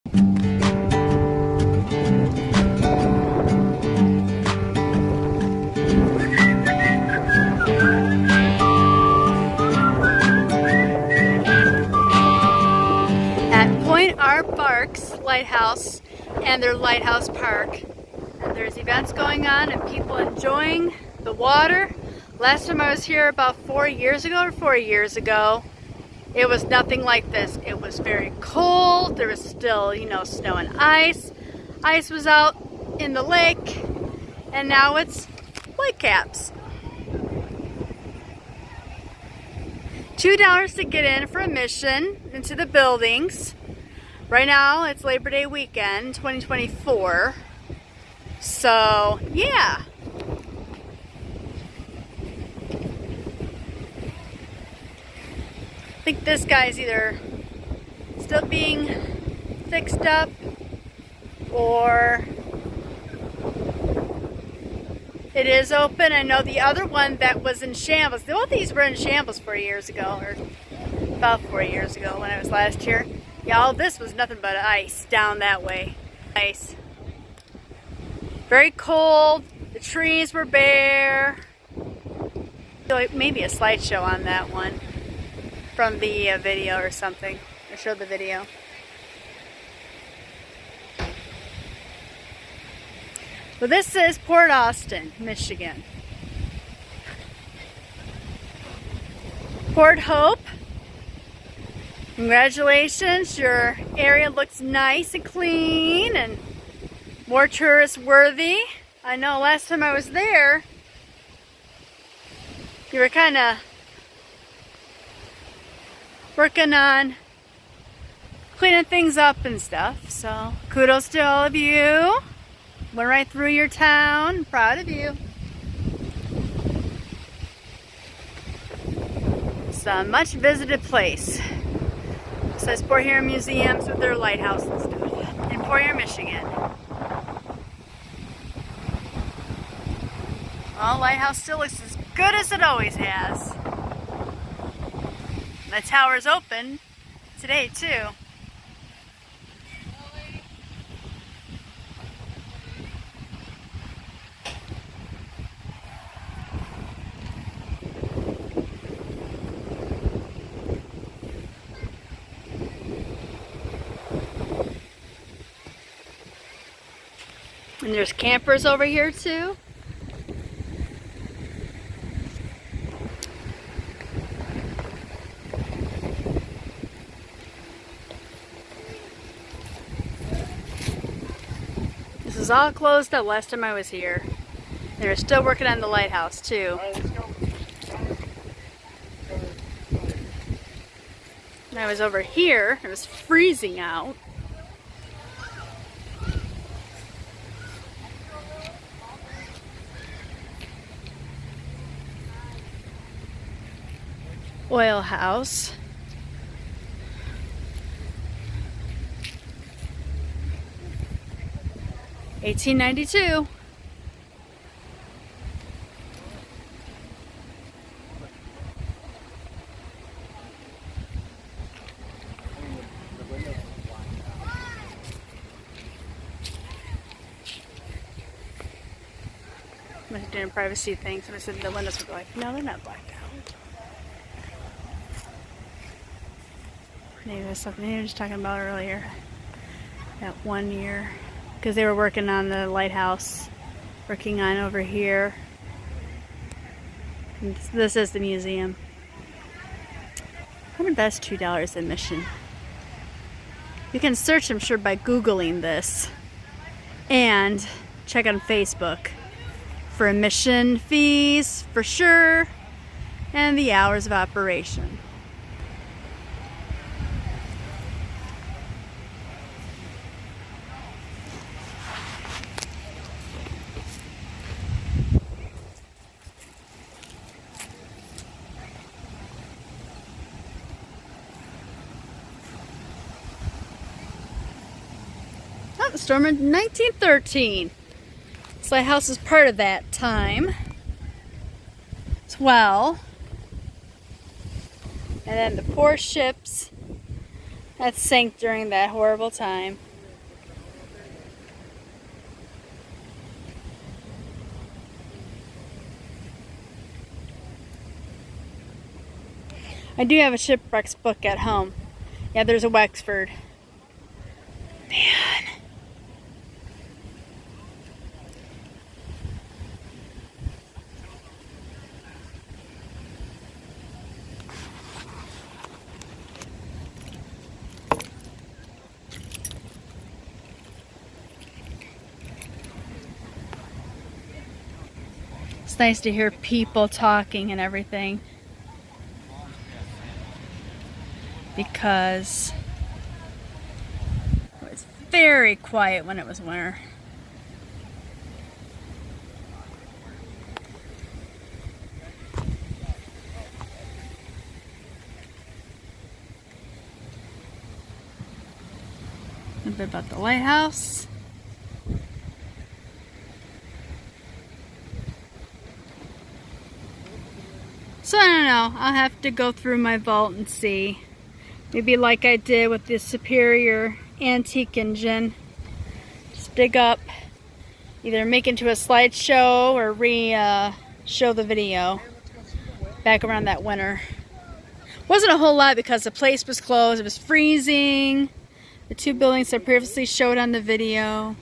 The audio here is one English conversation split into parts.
At Pointe are Barques Lighthouse and their Lighthouse Park. And there's events going on and people enjoying the water. Last time I was here about 4 years ago, it was nothing like this. It was very cold. There was still, snow and ice. Ice was out in the lake, and now it's white caps. $2 to get in for admission into the buildings. Right now it's Labor Day weekend 2024. So yeah. I think this guy's either still being fixed up or it is open. I know the other one that was in shambles. All these were in shambles 4 years ago, or about 4 years ago when I was last here. Yeah, all this was nothing but ice down that way. Ice. Very cold. The trees were bare. So maybe a slideshow on that one from the video or something. I showed the video. Well, this is Port Austin, Michigan. Port Hope. Congratulations, your area looks nice and clean and more tourist worthy. I know last time I was there, you were kind of working on cleaning things up and stuff. So kudos to all of you. Went right through your town. Proud of you. It's a much visited place. It says Port Huron Museums with their lighthouse and stuff in Port Huron, Michigan. Well, Lighthouse still looks as good as it always has. The tower's open today too. And there's campers over here too. This is all closed up last time I was here. They were still working on the lighthouse too. When I was over here, it was freezing out. Oil house. $18.92. I'm doing a privacy thing, so I said the windows were black. No, they're not blacked out. Maybe that's something they were just talking about earlier. That 1 year. Because they were working on the lighthouse. Working on over here. And this is the museum. I wonder if that's $2 admission. You can search, I'm sure, by Googling this. And check on Facebook for admission fees, for sure. And the hours of operation. The storm in 1913. This lighthouse is part of that time as well. And then the poor ships that sank during that horrible time. I do have a shipwrecks book at home. Yeah, there's a Wexford. Man. It's nice to hear people talking and everything, because it was very quiet when it was winter. A bit about the lighthouse. So I don't know, I'll have to go through my vault and see. Maybe like I did with the Superior antique engine. Just dig up, either make into a slideshow or show the video back around that winter. Wasn't a whole lot because the place was closed, it was freezing. The two buildings I previously showed on the video.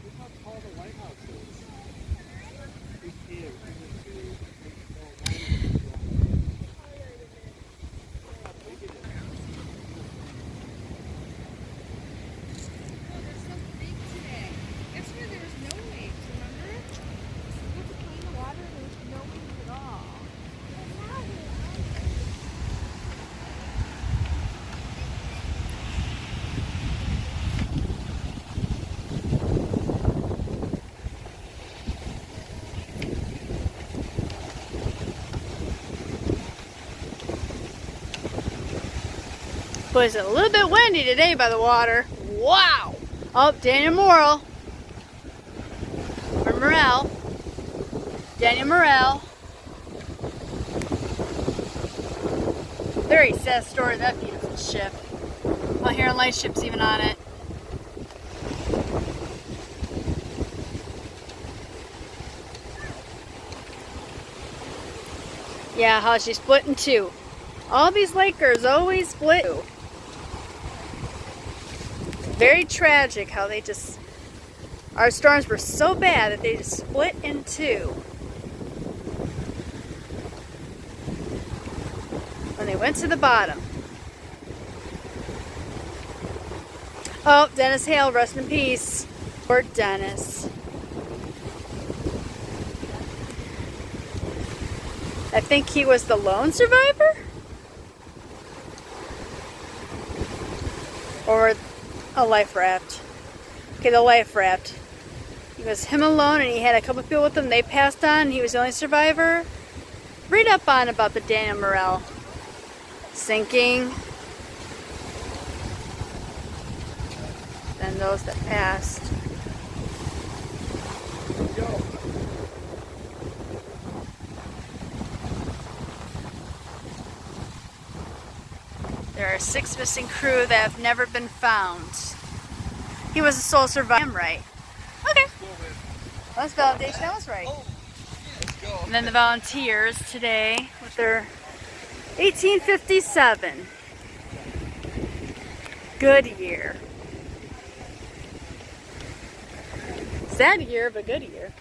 But it's a little bit windy today by the water. Wow! Oh, Daniel Morrell. Or Morrell. Daniel Morrell. Very sad story of that beautiful ship. Well, here in Lightship's even on it. Yeah, how she split in two. All these Lakers always split. Very tragic how they just, our storms were so bad that they just split in two. When they went to the bottom. Oh, Dennis Hale, rest in peace. Poor Dennis. I think he was the lone survivor? Or a life raft. Okay, the life raft. It was him alone and he had a couple people with him. They passed on and he was the only survivor. Read up on about the Daniel Morrell sinking. And those that passed. There are 6 missing crew that have never been found. He was a sole survivor. I'm right. Okay. Well, that's validation. I was right. And then the volunteers today with their 1857 good year. Sad year, but good year.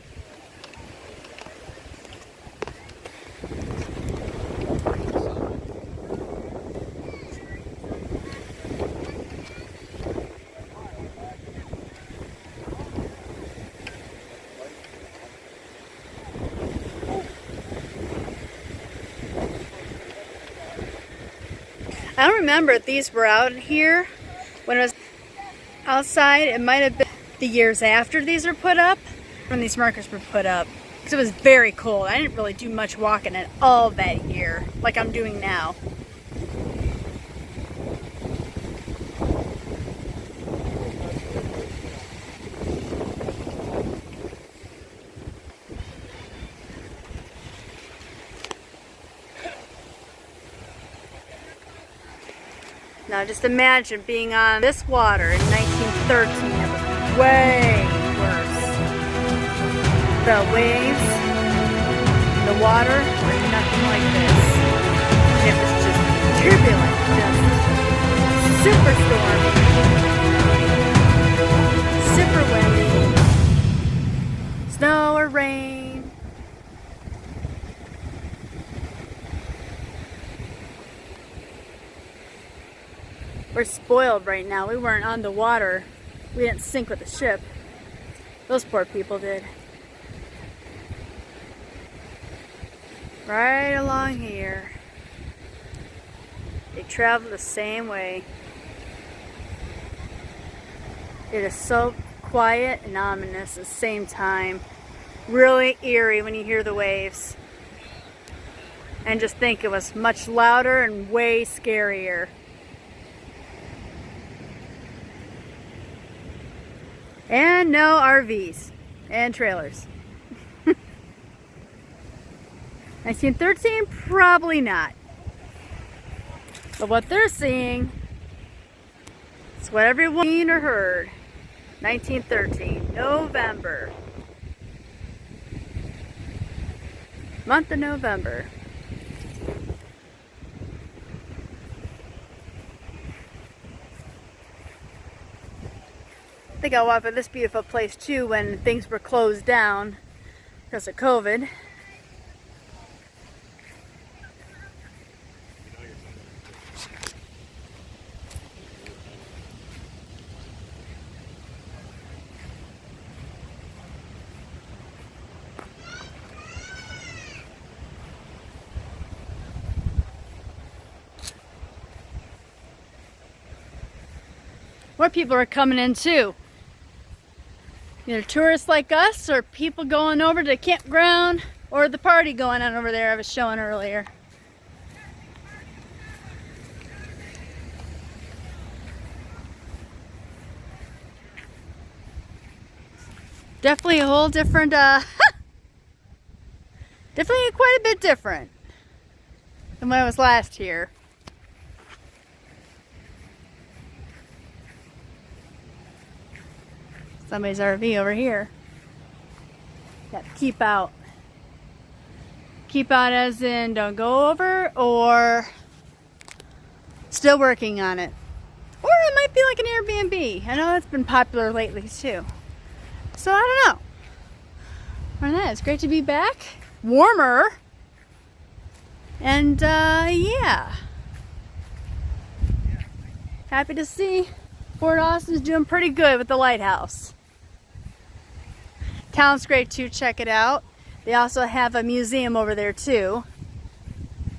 I don't remember if these were out here when it was outside. It might have been the years after these were put up, when these markers were put up. Because it was very cold. I didn't really do much walking at all that year, like I'm doing now. Now just imagine being on this water in 1913. It was way worse. The waves, the water were nothing like this. It was just turbulent, just super stormy, super windy, snow or rain. We're spoiled right now. We weren't on the water. We didn't sink with the ship. Those poor people did. Right along here. They travel the same way. It is so quiet and ominous at the same time. Really eerie when you hear the waves. And just think it was much louder and way scarier. And no RVs and trailers. 1913, probably not. But what they're seeing is what everyone seen or heard. 1913, November. Month of November. I think I'll walk by this beautiful place too when things were closed down because of COVID. More people are coming in too. Either tourists like us or people going over to the campground or the party going on over there I was showing earlier. Definitely a whole different, definitely quite a bit different than when I was last here. Somebody's RV over here. Got to keep out. Keep out as in don't go over or still working on it. Or it might be like an Airbnb. I know that's been popular lately too. So I don't know. Other than that, it's great to be back. Warmer. And yeah. Happy to see Port Austin's doing pretty good with the Lighthouse. Town's great too, check it out. They also have a museum over there too,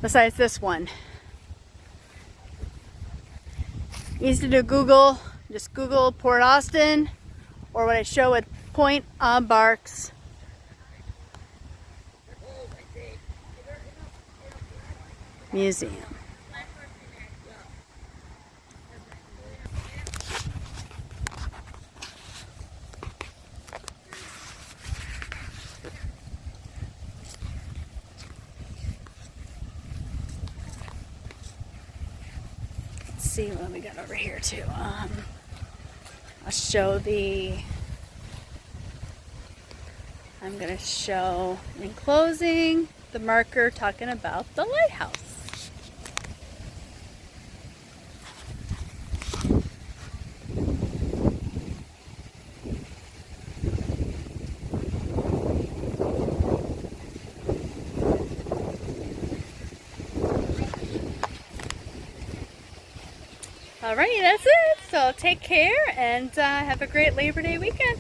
besides this one. Easy to Google, just Google Port Austin, or what I show at Pointe on Barques. Museum. See what we got over here too. I'll show I'm gonna show in closing the marker talking about the lighthouse. Alrighty, that's it. So take care and have a great Labor Day weekend.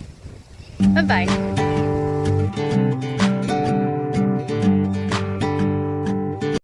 Bye-bye.